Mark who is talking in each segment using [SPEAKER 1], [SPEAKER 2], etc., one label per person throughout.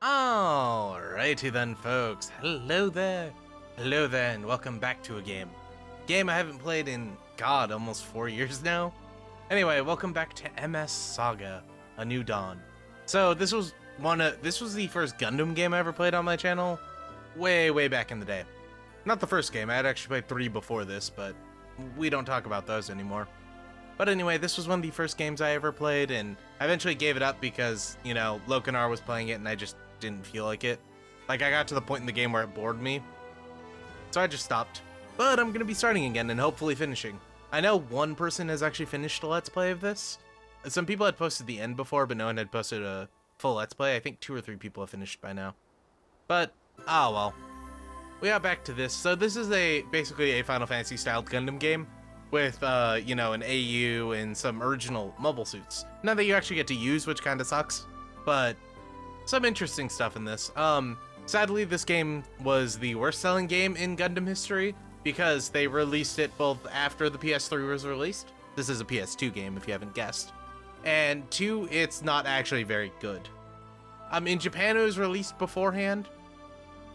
[SPEAKER 1] Alrighty then, folks. Hello there. Hello there, and welcome back to a game. Game I haven't played in, God, almost 4 years now. Anyway, welcome back to MS Saga, A New Dawn. So this was the first Gundam game I ever played on my channel, way back in the day. Not the first game. I had actually played 3 before this, but we don't talk about those anymore. But anyway, this was one of the first games I ever played, and I eventually gave it up because, you know, Lokanar was playing it and I just didn't feel like it. Like, I got to the point in the game where it bored me. So I just stopped. But I'm gonna be starting again and hopefully finishing. I know one person has actually finished a Let's Play of this. Some people had posted the end before, but no one had posted a full Let's Play. I think 2 or 3 people have finished by now. But, oh well. We got back to this. So this is basically a Final Fantasy styled Gundam game with, you know, an AU and some original mobile suits. None that you actually get to use, which kind of sucks, but some interesting stuff in this. Sadly, this game was the worst selling game in Gundam history because they released it both after the PS3 was released. This is a PS2 game, if you haven't guessed. And 2, it's not actually very good. In Japan, it was released beforehand,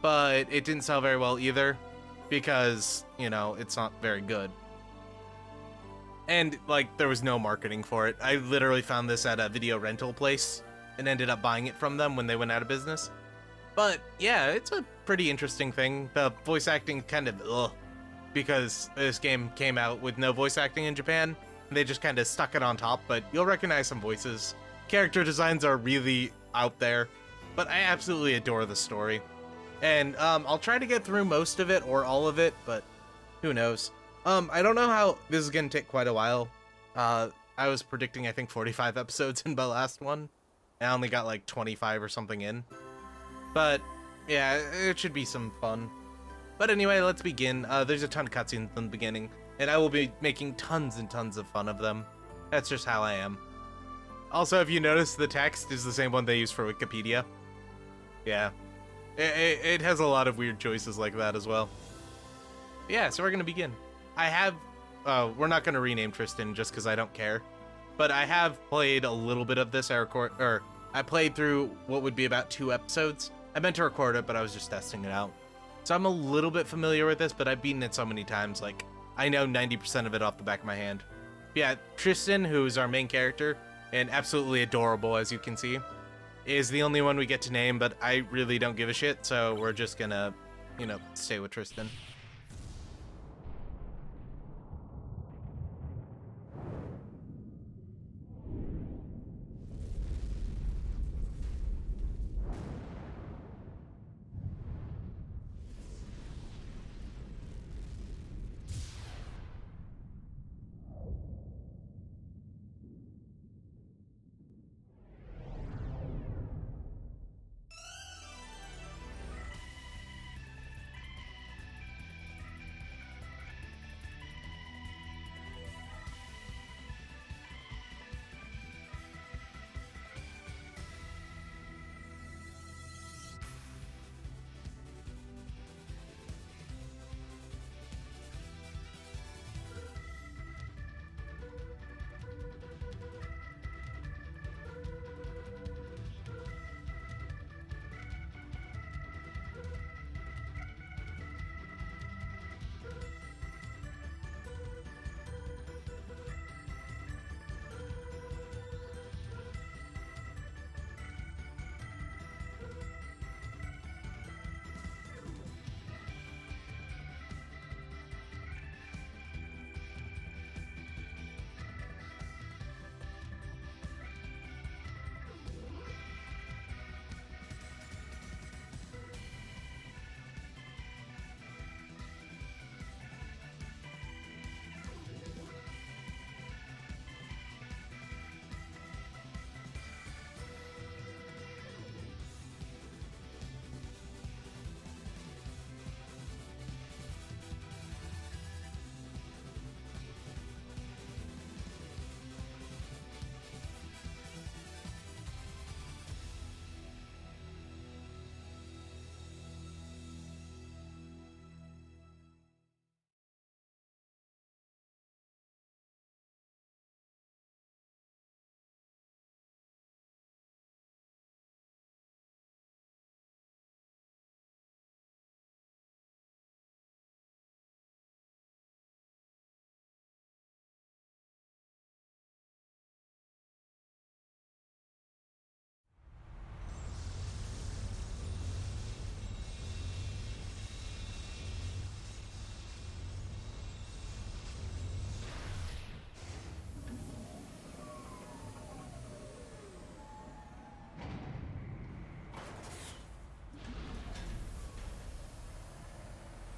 [SPEAKER 1] but it didn't sell very well either because, you know, it's not very good. And, like, there was no marketing for it. I literally found this at a video rental place and ended up buying it from them when they went out of business. But, yeah, it's a pretty interesting thing. The voice acting kind of, because this game came out with no voice acting in Japan. And they just kind of stuck it on top, but you'll recognize some voices. Character designs are really out there, but I absolutely adore the story. And, I'll try to get through most of it or all of it, but who knows. I don't know how this is gonna take quite a while. I was predicting, I think, 45 episodes in my last one. I only got like 25 or something in. But, yeah, it should be some fun. But anyway, let's begin. There's a ton of cutscenes in the beginning, and I will be making tons and tons of fun of them. That's just how I am. Also, if you notice, the text is the same one they use for Wikipedia. Yeah. It has a lot of weird choices like that as well. Yeah, so we're gonna begin. I have, we're not gonna rename Tristan just because I don't care, but I have played a little bit of this. I played through what would be about 2 episodes. I meant to record it, but I was just testing it out. So I'm a little bit familiar with this, but I've beaten it so many times, like, I know 90% of it off the back of my hand. Yeah, Tristan, who's our main character, and absolutely adorable, as you can see, is the only one we get to name, but I really don't give a shit, so we're just gonna, you know, stay with Tristan.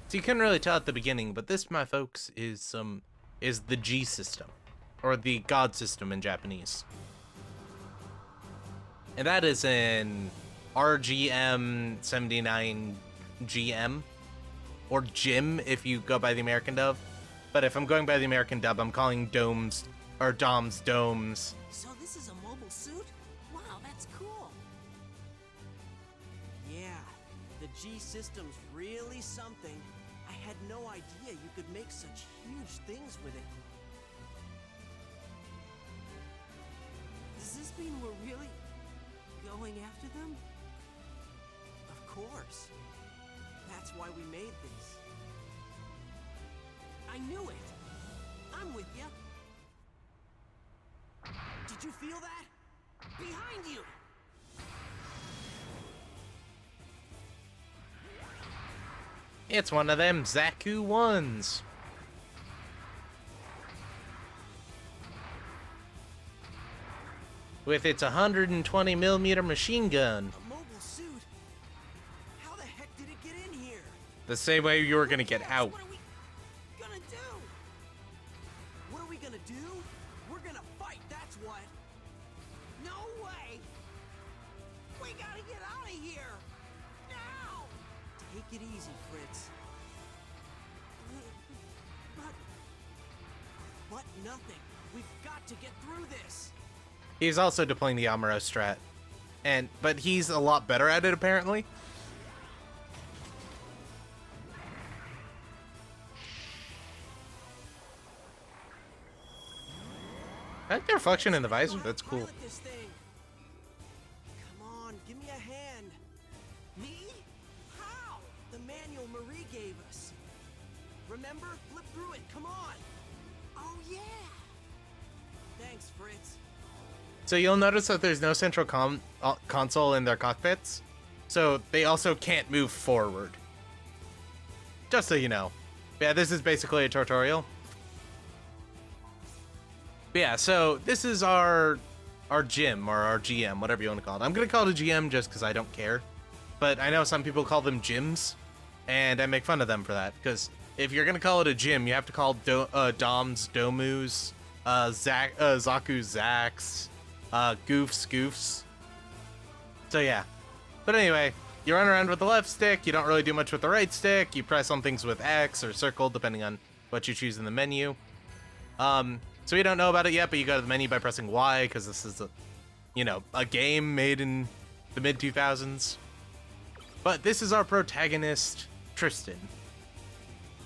[SPEAKER 1] So you couldn't really tell at the beginning, but this, my folks, is the G system, or the God system in Japanese. And that is an RGM 79 GM, or Jim if you go by the American dub. But if I'm going by the American dub, I'm calling domes, or DOMs, domes.
[SPEAKER 2] So this is a mobile suit? Wow, that's cool. Yeah, the G system's really something. I had no idea you could make such huge things with it. Does this mean we're really going after them? Of course. That's why we made this. I knew it. I'm with you. Did you feel that? Behind you!
[SPEAKER 1] It's one of them Zaku ones. With its 120mm machine gun.
[SPEAKER 2] A mobile suit? How the heck did it get in here?
[SPEAKER 1] The same way you were gonna get out.
[SPEAKER 2] What are we gonna do? What are we gonna do? We're gonna fight, that's what. No way! We gotta get out of here! Now! Take it easy, Fritz. But nothing. We've got to get through this.
[SPEAKER 1] He's also deploying the Amuro strat. But he's a lot better at it, apparently. I like the reflection in the visor, that's cool.
[SPEAKER 2] Pilot this thing. Come on, give me a hand. Me? How? The manual Marie gave us. Remember? Flip through it, come on. Oh yeah. Thanks, Fritz.
[SPEAKER 1] So you'll notice that there's no central console in their cockpits, so they also can't move forward. Just so you know. Yeah, this is basically a tutorial. But yeah, so this is our gym, or our GM, whatever you want to call it. I'm going to call it a GM just because I don't care. But I know some people call them gyms, and I make fun of them for that, because if you're going to call it a gym, you have to call Doms, Domus, Zaku, Zax, Goofs. So yeah. But anyway, you run around with the left stick, you don't really do much with the right stick, you press on things with X or circle, depending on what you choose in the menu. So we don't know about it yet, but you go to the menu by pressing Y, because this is a game made in the mid-2000s. But this is our protagonist, Tristan.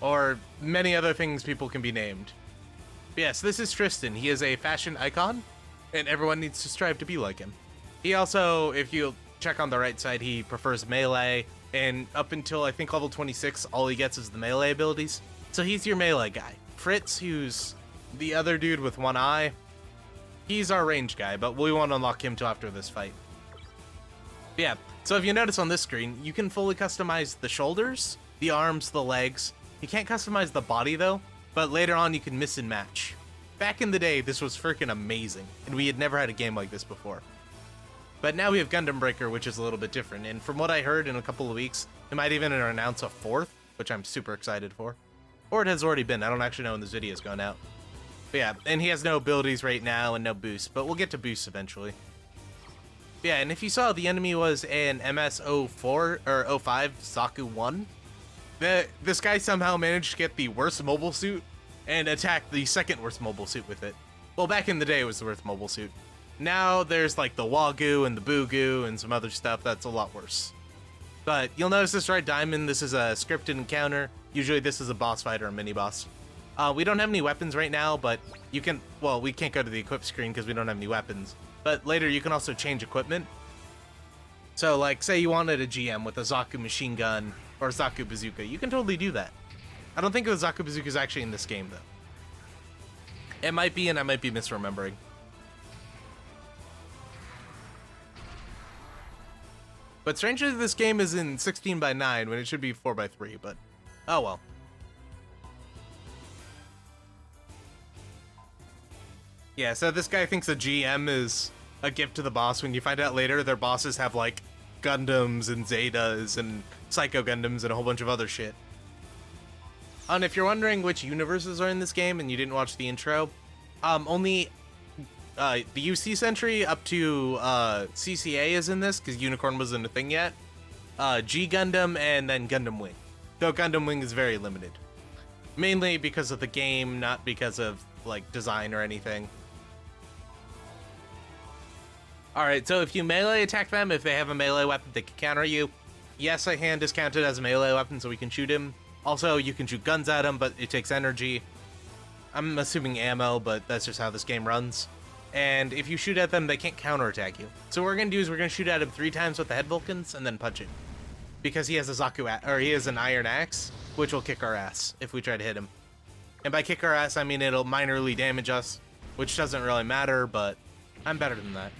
[SPEAKER 1] Or many other things people can be named. But yes, this is Tristan. He is a fashion icon, and everyone needs to strive to be like him. He also, if you check on the right side, he prefers melee, and up until I think level 26, all he gets is the melee abilities. So he's your melee guy. Fritz, who's the other dude with one eye, he's our range guy, but we won't unlock him till after this fight. But yeah, so if you notice on this screen, you can fully customize the shoulders, the arms, the legs. You can't customize the body though, but later on you can miss and match. Back in the day, this was freaking amazing, and we had never had a game like this before. But now we have Gundam Breaker, which is a little bit different, and from what I heard, in a couple of weeks, they might even announce a fourth, which I'm super excited for. Or it has already been, I don't actually know when this video is going out. But yeah, and he has no abilities right now and no boosts, but we'll get to boosts eventually. But yeah, and if you saw, the enemy was an MS 04 or 05 Zaku 1. This guy somehow managed to get the worst mobile suit and attack the second worst mobile suit with it. Well, back in the day it was the worst mobile suit. Now there's like the Wagyu and the Bugu and some other stuff that's a lot worse. But you'll notice this right diamond, this is a scripted encounter. Usually this is a boss fight or a mini boss. We don't have any weapons right now, but you can, well, we can't go to the equip screen because we don't have any weapons. But later you can also change equipment. So like, say you wanted a GM with a Zaku machine gun or Zaku bazooka, you can totally do that. I don't think the Zaku bazooka is actually in this game though. It might be, and I might be misremembering. But strangely, this game is in 16:9 when it should be 4:3, but oh well. Yeah, so this guy thinks a GM is a gift to the boss. When you find out later, their bosses have like Gundams and Zetas and Psycho Gundams and a whole bunch of other shit. And if you're wondering which universes are in this game and you didn't watch the intro, only the UC Sentry up to CCA is in this, because Unicorn wasn't a thing yet. G Gundam, and then Gundam Wing. Though Gundam Wing is very limited. Mainly because of the game, not because of, like, design or anything. Alright, so if you melee attack them, if they have a melee weapon, they can counter you. Yes, a hand is counted as a melee weapon, so we can shoot him. Also, you can shoot guns at him, but it takes energy. I'm assuming ammo, but that's just how this game runs. And if you shoot at them, they can't counterattack you. So what we're gonna do is we're gonna shoot at him 3 times with the head Vulcans and then punch him. Because he has a he has an iron axe, which will kick our ass if we try to hit him. And by kick our ass, I mean it'll minorly damage us, which doesn't really matter, but I'm better than that.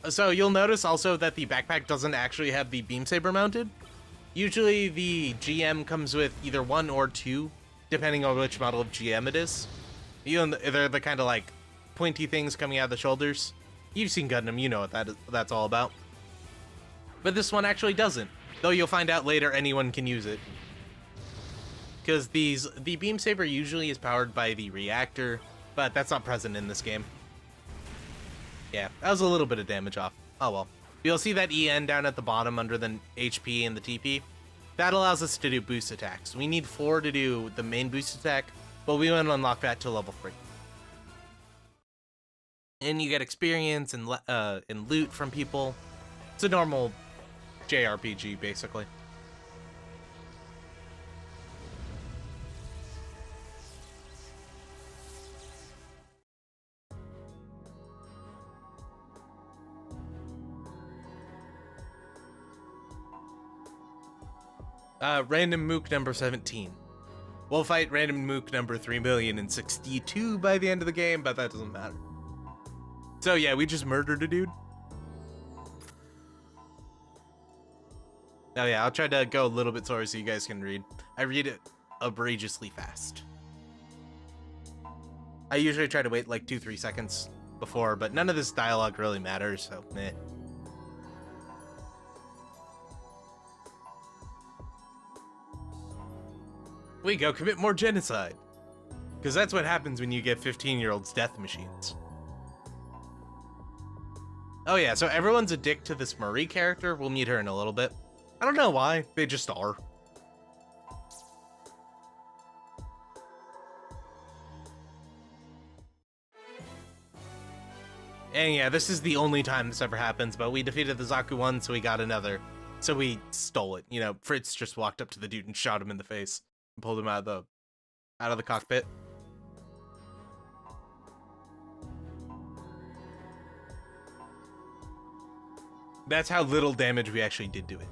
[SPEAKER 1] So you'll notice also that the backpack doesn't actually have the beam saber mounted. Usually the GM comes with either 1 or 2, depending on which model of GM it is. They're the kind of like pointy things coming out of the shoulders. You've seen Gundam, you know what that's all about. But this one actually doesn't, though you'll find out later anyone can use it. Because the beam saber usually is powered by the reactor, but that's not present in this game. Yeah, that was a little bit of damage off. Oh well. You'll see that EN down at the bottom under the HP and the TP. That allows us to do boost attacks. We need 4 to do the main boost attack, but we want to unlock that to level 3. And you get experience and loot from people. It's a normal JRPG, basically. Random Mook number 17. We'll fight Random Mook number 3,062 by the end of the game, but that doesn't matter. So yeah, we just murdered a dude. Oh yeah, I'll try to go a little bit slower so you guys can read. I read it outrageously fast. I usually try to wait like 2-3 seconds before, but none of this dialogue really matters, so meh. We go commit more genocide. Because that's what happens when you get 15-year-olds death machines. Oh yeah, so everyone's a dick to this Marie character. We'll meet her in a little bit. I don't know why, they just are. And yeah, this is the only time this ever happens, but we defeated the Zaku one, so we got another. So we stole it. You know, Fritz just walked up to the dude and shot him in the face. And pulled him out of the cockpit. That's how little damage we actually did to it.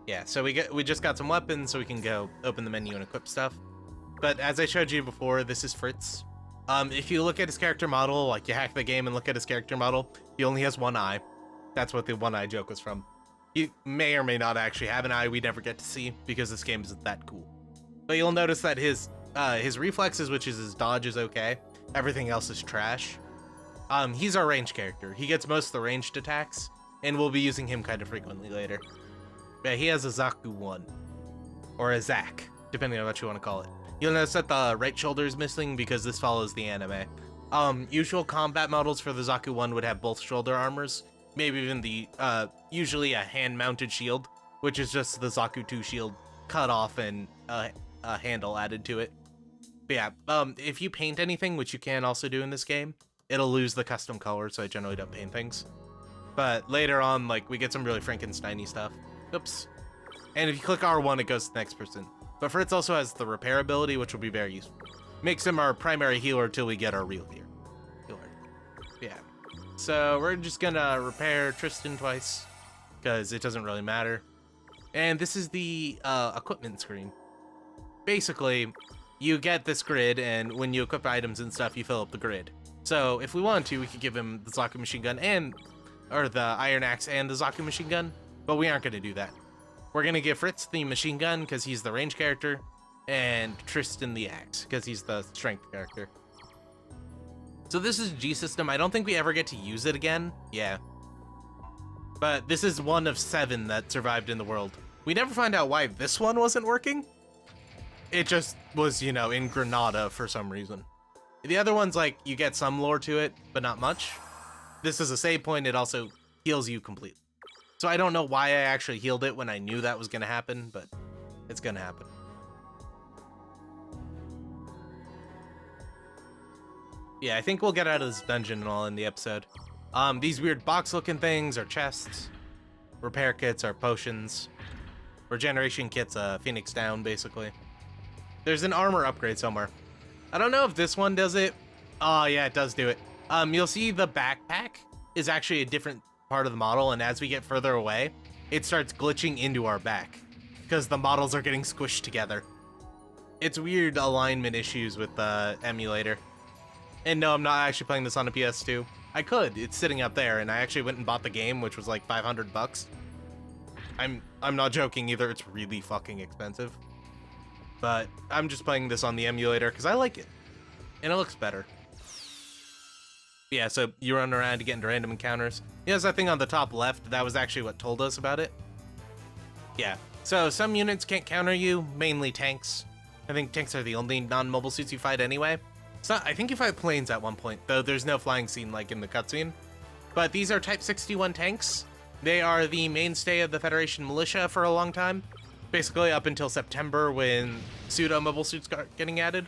[SPEAKER 1] Yeah, so we just got some weapons, so we can go open the menu and equip stuff. But as I showed you before, this is Fritz. If you look at his character model, like you hack the game and look at his character model, he only has 1 eye. That's what the 1 eye joke was from. He may or may not actually have an eye we never get to see because this game isn't that cool. But you'll notice that his reflexes, which is his dodge, is okay. Everything else is trash. He's our ranged character. He gets most of the ranged attacks, and we'll be using him kind of frequently later. But he has a Zaku 1. Or a Zack, depending on what you want to call it. You'll notice that the right shoulder is missing because this follows the anime. Usual combat models for the Zaku 1 would have both shoulder armors. Maybe even the, usually a hand-mounted shield, which is just the Zaku 2 shield cut off and a handle added to it. But yeah, if you paint anything, which you can also do in this game, it'll lose the custom color, so I generally don't paint things. But later on, like, we get some really Frankenstein-y stuff. Oops. And if you click R1, it goes to the next person. But Fritz also has the repair ability, which will be very useful. Makes him our primary healer till we get our real healer. Yeah. So we're just gonna repair Tristan twice, because it doesn't really matter. And this is the equipment screen. Basically, you get this grid, and when you equip items and stuff, you fill up the grid. So if we want to, we could give him the Zaku machine gun or the Iron Axe and the Zaku machine gun, but we aren't gonna do that. We're gonna give Fritz the machine gun because he's the range character, and Tristan the axe because he's the strength character. So this is G system. I don't think we ever get to use it again. Yeah. But this is one of 7 that survived in the world. We never find out why this one wasn't working. It just was, you know, in Granada for some reason. The other one's like, you get some lore to it, but not much. This is a save point, it also heals you completely. So I don't know why I actually healed it when I knew that was gonna happen, but it's gonna happen. Yeah, I think we'll get out of this dungeon and all in the episode. These weird box-looking things are chests. Repair kits are potions. Regeneration kit's Phoenix down, basically. There's an armor upgrade somewhere. I don't know if this one does it. Oh, yeah, it does do it. You'll see the backpack is actually a different part of the model, and as we get further away, it starts glitching into our back because the models are getting squished together. It's weird alignment issues with the emulator. And no, I'm not actually playing this on a PS2. I could. It's sitting up there, and I actually went and bought the game, which was like $500. I'm not joking either. It's really fucking expensive. But I'm just playing this on the emulator because I like it, and it looks better. Yeah, so you run around to get into random encounters. There's that thing on the top left. That was actually what told us about it. Yeah, so some units can't counter you, mainly tanks. I think tanks are the only non-mobile suits you fight anyway. So I think you fight planes at one point, though there's no flying scene like in the cutscene. But these are Type 61 tanks. They are the mainstay of the Federation militia for a long time. Basically up until September when pseudo-mobile suits got getting added.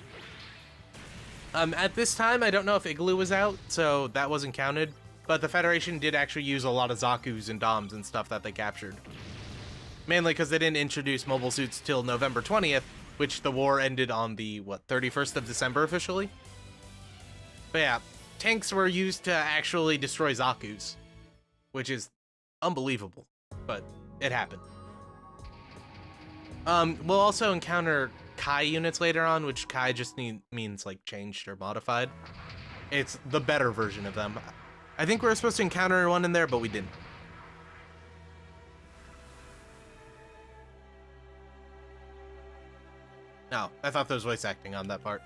[SPEAKER 1] At this time, I don't know if Igloo was out, so that wasn't counted. But the Federation did actually use a lot of Zaku's and Doms and stuff that they captured. Mainly because they didn't introduce mobile suits till November 20th, which the war ended on the, 31st of December officially? But yeah, tanks were used to actually destroy Zaku's, which is unbelievable, but it happened. We'll also encounter Kai units later on, which Kai just means like changed or modified. It's the better version of them. I think we were supposed to encounter one in there, but we didn't. No, I thought there was voice acting on that part.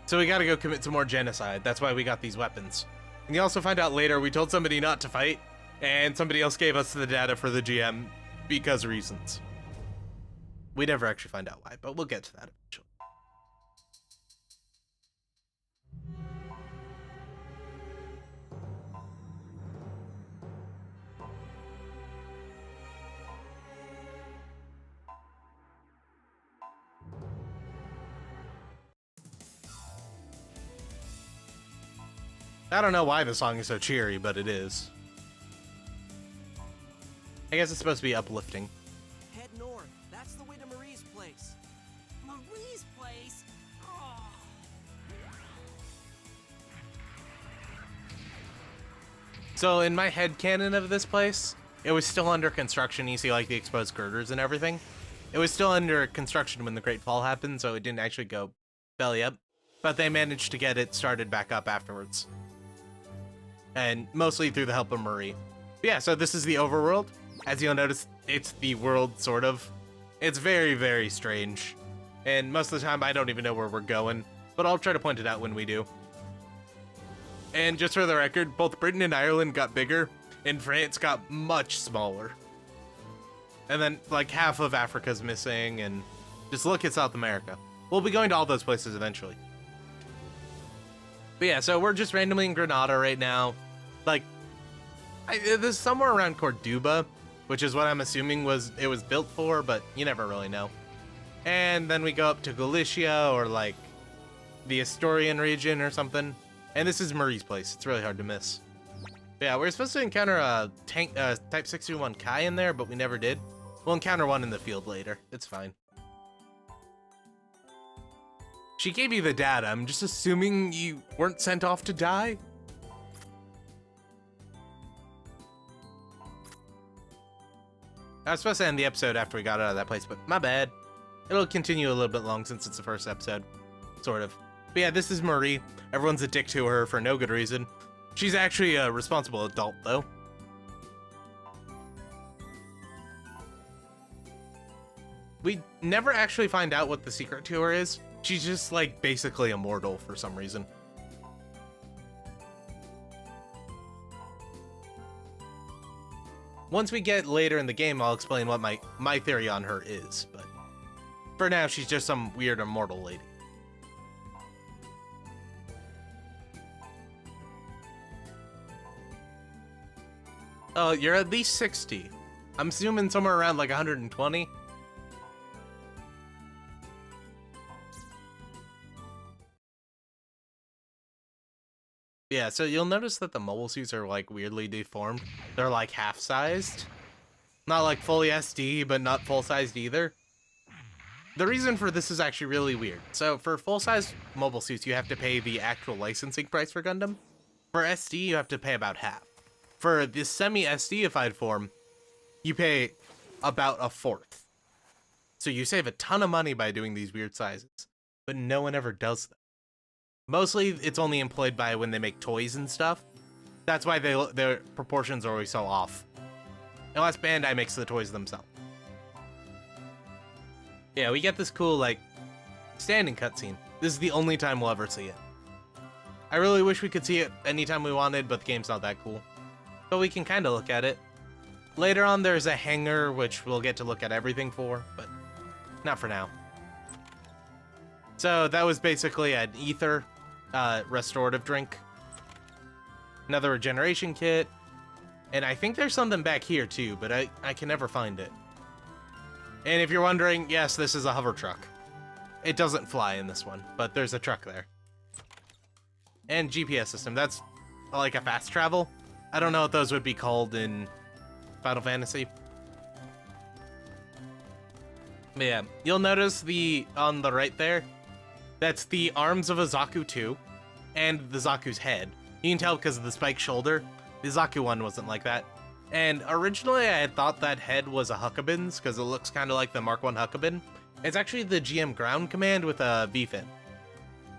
[SPEAKER 1] So we gotta go commit some more genocide. That's why we got these weapons. And you also find out later we told somebody not to fight, and somebody else gave us the data for the GM because reasons. We never actually find out why, but we'll get to that eventually. I don't know why the song is so cheery, but it is. I guess it's supposed to be uplifting.
[SPEAKER 2] Head north. That's the way to Marie's place. Marie's place? Oh.
[SPEAKER 1] So in my headcanon of this place, it was still under construction. You see like the exposed girders and everything. It was still under construction when the Great Fall happened, so it didn't actually go belly up. But they managed to get it started back up afterwards. And mostly through the help of Marie. But yeah, so this is the overworld. As you'll notice, it's the world, sort of. It's very, very strange. And most of the time, I don't even know where we're going. But I'll try to point it out when we do. And just for the record, both Britain and Ireland got bigger, and France got much smaller. And then, like, half of Africa's missing, and just look at South America. We'll be going to all those places eventually. But yeah, so we're just randomly in Granada right now. Like, there's somewhere around Cordoba, which is what I'm assuming it was built for, but you never really know. And then we go up to Galicia, or like the Asturian region or something. And this is Marie's place. It's really hard to miss. But yeah, we're supposed to encounter a tank, Type 61 Kai in there, but we never did. We'll encounter one in the field later. It's fine. She gave you the data. I'm just assuming you weren't sent off to die. I was supposed to end the episode after we got out of that place, but my bad. It'll continue a little bit long since it's the first episode. Sort of. But yeah, this is Marie. Everyone's a dick to her for no good reason. She's actually a responsible adult, though. We never actually find out what the secret to her is. She's just, like, basically immortal for some reason. Once we get later in the game, I'll explain what my theory on her is, but for now, she's just some weird immortal lady. Oh, you're at least 60. I'm assuming somewhere around like 120. Yeah, so you'll notice that the mobile suits are like weirdly deformed. They're like half-sized. Not like fully SD, but not full-sized either. The reason for this is actually really weird. So for full-size mobile suits, you have to pay the actual licensing price for Gundam. For SD, you have to pay about half. For the semi-SDified form, you pay about a fourth. So you save a ton of money by doing these weird sizes, but no one ever does them. Mostly, it's only employed by when they make toys and stuff. That's why their proportions are always so off. Unless Bandai makes the toys themselves. Yeah, we get this cool, like, standing cutscene. This is the only time we'll ever see it. I really wish we could see it anytime we wanted, but the game's not that cool. But we can kind of look at it. Later on, there's a hangar, which we'll get to look at everything for, but not for now. So that was basically an ether restorative drink. Another regeneration kit. And I think there's something back here too, but I can never find it. And if you're wondering, yes, this is a hover truck. It doesn't fly in this one, but there's a truck there. And GPS system, that's like a fast travel. I don't know what those would be called in Final Fantasy. But yeah, you'll notice on the right there, that's the arms of a Zaku 2 and the Zaku's head. You can tell because of the spiked shoulder. The Zaku one wasn't like that. And originally I had thought that head was a Huckabin's because it looks kind of like the Mark 1 Huckabin. It's actually the GM ground command with a V-fin.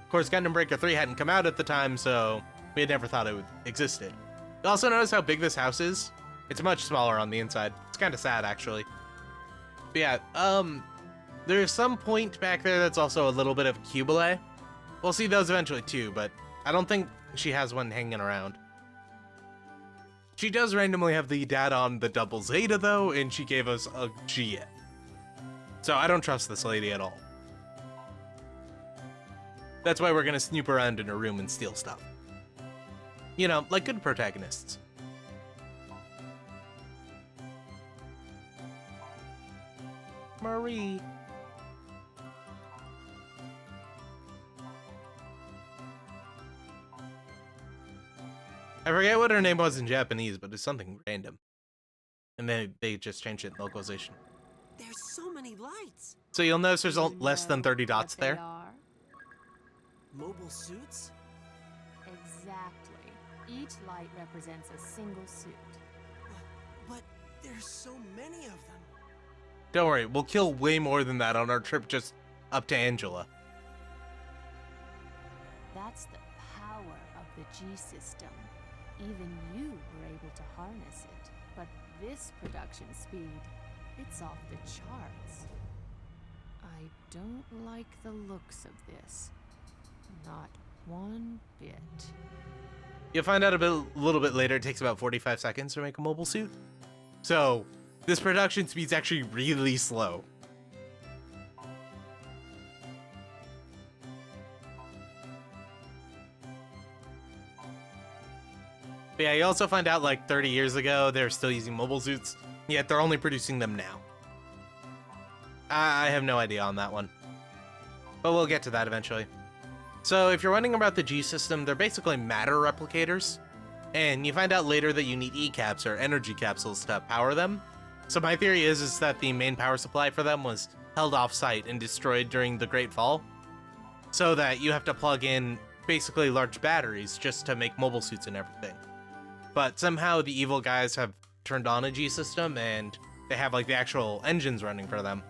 [SPEAKER 1] Of course, Gundam Breaker 3 hadn't come out at the time, so we had never thought it existed. You also notice how big this house is? It's much smaller on the inside. It's kind of sad, actually. But yeah, there's some point back there that's also a little bit of a Cubile. We'll see those eventually too, but I don't think she has one hanging around. She does randomly have the data on the double Zeta though, and she gave us a G. So I don't trust this lady at all. That's why we're gonna snoop around in her room and steal stuff. You know, like good protagonists. Marie. I forget what her name was in Japanese, but it's something random. And then they just changed it in localization.
[SPEAKER 2] There's so many lights.
[SPEAKER 1] So you'll notice there's less than 30 dots there.
[SPEAKER 2] Mobile suits?
[SPEAKER 3] Exactly. Each light represents a single suit.
[SPEAKER 2] But there's so many of them.
[SPEAKER 1] Don't worry, we'll kill way more than that on our trip just up to Angela.
[SPEAKER 3] That's the power of the G system. Even you were able to harness it. But this production speed, it's off the charts. I don't like the looks of this. Not one bit.
[SPEAKER 1] You'll find out a little bit later, it takes about 45 seconds to make a mobile suit. So, this production speed's actually really slow. But yeah, you also find out like 30 years ago, they're still using mobile suits, yet they're only producing them now. I have no idea on that one. But we'll get to that eventually. So if you're wondering about the G system, they're basically matter replicators. And you find out later that you need E-caps or energy capsules to power them. So my theory is that the main power supply for them was held off-site and destroyed during the Great Fall. So that you have to plug in basically large batteries just to make mobile suits and everything. But somehow the evil guys have turned on a G system and they have like the actual engines running for them.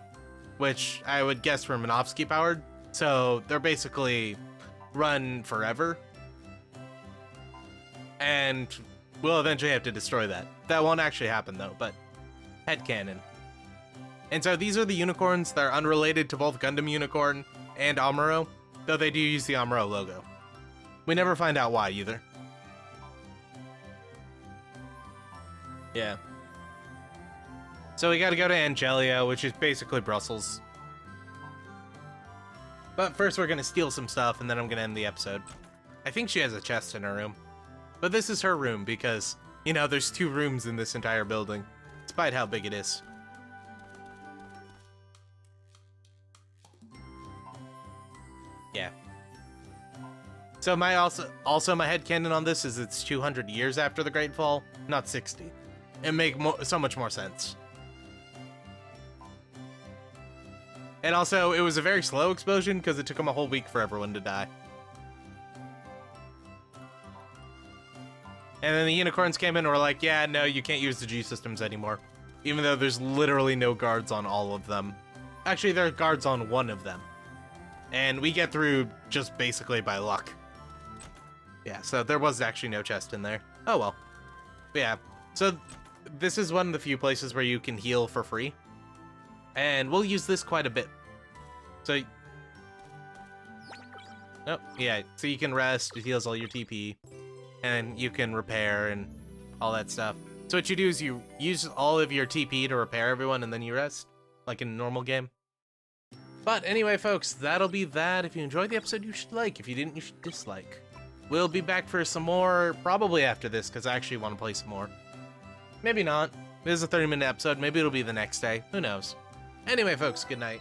[SPEAKER 1] Which I would guess were Minovsky powered. So they're basically run forever. And we'll eventually have to destroy that. That won't actually happen though, but headcanon. And so these are the unicorns. They're unrelated to both Gundam Unicorn and Amuro, though they do use the Amuro logo. We never find out why either. Yeah. So we gotta go to Angelia, which is basically Brussels. But first we're gonna steal some stuff, and then I'm gonna end the episode. I think she has a chest in her room. But this is her room because, you know, there's 2 rooms in this entire building, despite how big it is. Yeah. So my also my headcanon on this is it's 200 years after the Great Fall, not 60. It make so much more sense. And also, it was a very slow explosion because it took them a whole week for everyone to die. And then the unicorns came in and were like, yeah, no, you can't use the G systems anymore. Even though there's literally no guards on all of them. Actually, there are guards on one of them. And we get through just basically by luck. Yeah, so there was actually no chest in there. Oh well. But yeah, so this is one of the few places where you can heal for free. And we'll use this quite a bit. So... Oh, yeah, so you can rest, it heals all your TP. And you can repair and all that stuff. So what you do is you use all of your TP to repair everyone and then you rest, like in a normal game. But anyway, folks, that'll be that. If you enjoyed the episode, you should like. If you didn't, you should dislike. We'll be back for some more, probably after this, because I actually want to play some more. Maybe not. This is a 30-minute episode. Maybe it'll be the next day. Who knows? Anyway, folks, good night.